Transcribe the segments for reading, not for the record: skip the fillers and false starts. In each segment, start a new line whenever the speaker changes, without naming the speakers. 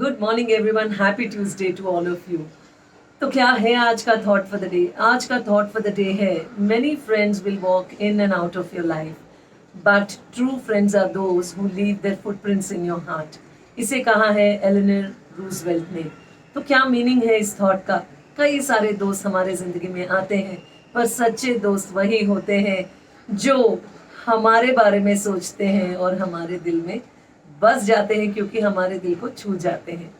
Good morning everyone, happy Tuesday to all of you. तो क्या है आज का थॉट फॉर द डे? आज का थॉट फॉर द डे है, many friends will walk in and out of your life but true friends are those who leave their footprints in your heart. इसे कहा है एलेनर रूजवेल्ट ने। तो क्या meaning है इस थॉट का? कई सारे दोस्त हमारे ज़िंदगी में आते हैं, पर सच्चे दोस्त वही होते हैं जो हमारे बारे में सोचते हैं और हमारे दिल में बस जाते हैं, क्योंकि हमारे दिल को छू जाते हैं।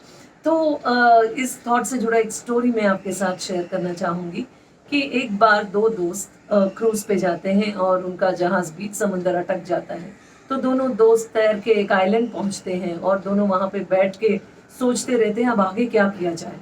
तो इस थॉट से जुड़ा एक स्टोरी मैं आपके साथ शेयर करना चाहूँगी कि एक बार दो दोस्त क्रूज़ पे जाते हैं और उनका जहाज़ बीच समुंदर अटक जाता है। तो दोनों दोस्त तैर के एक आइलैंड पहुँचते हैं और दोनों वहाँ पे बैठ के सोचते रहते हैं अब आगे क्या किया जाए।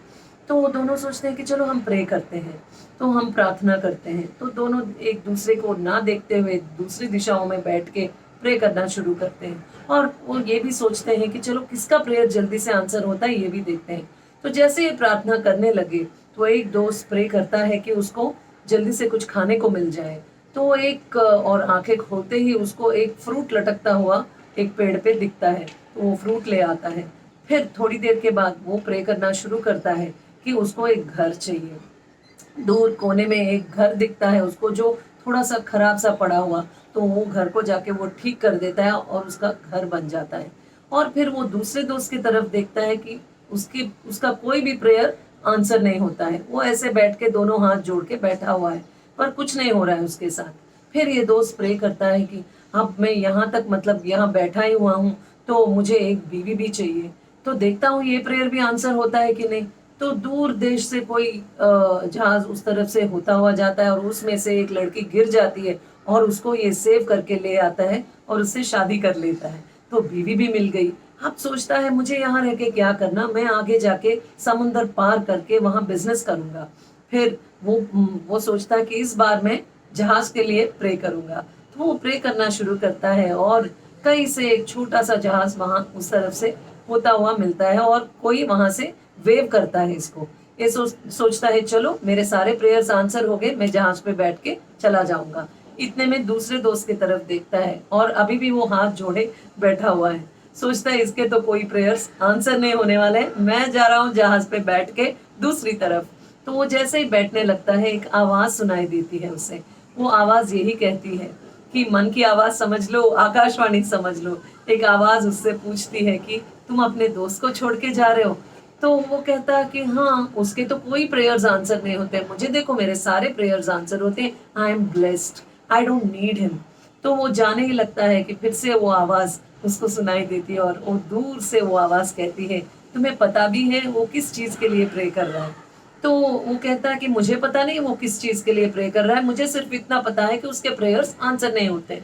तो वो दोनों सोचते हैं कि चलो हम प्रे करते हैं, तो हम प्रार्थना करते हैं। तो दोनों एक दूसरे को ना देखते हुए दूसरी दिशाओं में बैठ के प्रे करना शुरू करते हैं और वो ये भी सोचते हैं कि चलो किसका प्रेयर जल्दी से आंसर होता है ये भी देखते हैं। तो जैसे ये प्रार्थना करने लगे तो एक दोस्त प्रे करता है कि उसको जल्दी से कुछ खाने को मिल जाए। तो एक और आंखें खोलते ही उसको एक फ्रूट लटकता हुआ एक पेड़ पे दिखता है, तो वो फ्रूट ले आता है। फिर थोड़ी देर के बाद वो प्रे करना शुरू करता है कि उसको एक घर चाहिए। दूर कोने में एक घर दिखता है उसको, जो थोड़ा सा खराब सा पड़ा हुआ। तो वो घर को जाके वो ठीक कर देता है और उसका घर बन जाता है। और फिर वो दूसरे दोस्त की तरफ देखता है कि उसका कोई भी प्रेयर आंसर नहीं होता है। वो ऐसे बैठ के दोनों हाथ जोड़ के बैठा हुआ है, पर कुछ नहीं हो रहा है उसके साथ। फिर ये दोस्त प्रे करता है कि अब मैं यहाँ तक, मतलब यहाँ बैठा ही हुआ हूँ, तो मुझे एक बीवी भी चाहिए। तो देखता हूँ ये प्रेयर भी आंसर होता है कि नहीं। तो दूर देश से कोई जहाज उस तरफ से होता हुआ जाता है और उसमें से एक लड़की गिर जाती है और उसको ये सेव करके ले आता है और उससे शादी कर लेता है। तो बीवी भी मिल गई। अब सोचता है मुझे यहाँ रह के क्या करना, मैं आगे जाके समुंदर पार करके वहाँ बिजनेस करूँगा। फिर वो सोचता है कि इस बार मैं जहाज के लिए प्रे करूँगा। तो वो प्रे करना शुरू करता है और कहीं से एक छोटा सा जहाज वहाँ उस तरफ से होता हुआ मिलता है और कोई वहाँ से वेव करता है इसको। ये सोचता है चलो मेरे सारे प्रेयर्स आंसर हो गए, मैं जहाज पे बैठ के चला जाऊंगा। इतने में दूसरे दोस्त की तरफ देखता है और अभी भी वो हाथ जोड़े बैठा हुआ है। सोचता है इसके तो कोई प्रेयर्स आंसर नहीं होने वाले, मैं जा रहा हूँ जहाज पे बैठ के दूसरी तरफ। तो वो जैसे ही बैठने लगता है एक आवाज सुनाई देती है उसे। वो आवाज यही कहती है कि मन की आवाज समझ लो, आकाशवाणी समझ लो। एक आवाज उससे पूछती है कि तुम अपने दोस्त को छोड़ के जा रहे हो? तो वो कहता है कि हाँ, उसके तो कोई प्रेयर्स आंसर नहीं होते, मुझे देखो मेरे सारे प्रेयर्स आंसर होते हैं, I am blessed, I don't need him. तो वो जाने ही लगता है कि फिर से वो आवाज़ उसको सुनाई देती है और वो दूर से वो आवाज़ कहती है तुम्हें पता भी है वो किस चीज़ के लिए प्रे कर रहा है? तो वो कहता है कि मुझे पता नहीं वो किस चीज़ के लिए प्रे कर रहा है, मुझे सिर्फ इतना पता है कि उसके प्रेयर्स आंसर नहीं होते।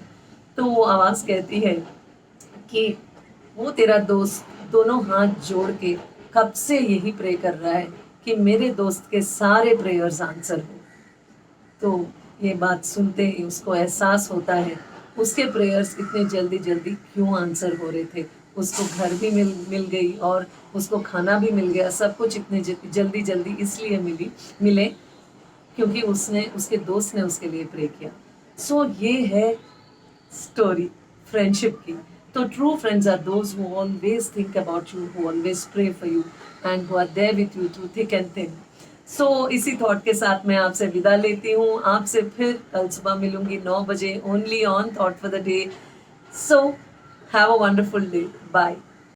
तो वो आवाज़ कहती है कि वो तेरा दोस्त दोनों हाथ जोड़ के कब से यही प्रे कर रहा है कि मेरे दोस्त के सारे प्रेयर्स आंसर हो। तो ये बात सुनते ही उसको एहसास होता है उसके प्रेयर्स इतने जल्दी जल्दी क्यों आंसर हो रहे थे। उसको घर भी मिल गई और उसको खाना भी मिल गया। सब कुछ इतने जल्दी जल्दी इसलिए मिले क्योंकि उसके दोस्त ने उसके लिए प्रे किया। सो ये है स्टोरी फ्रेंडशिप की। तो true friends are those who always think about you, who always pray for you and who are there with you through thick and thin. So इसी थॉट के साथ मैं आपसे विदा लेती हूँ। आपसे फिर कल सुबह मिलूंगी 9 बजे, only on thought for the day. So have a wonderful day. Bye.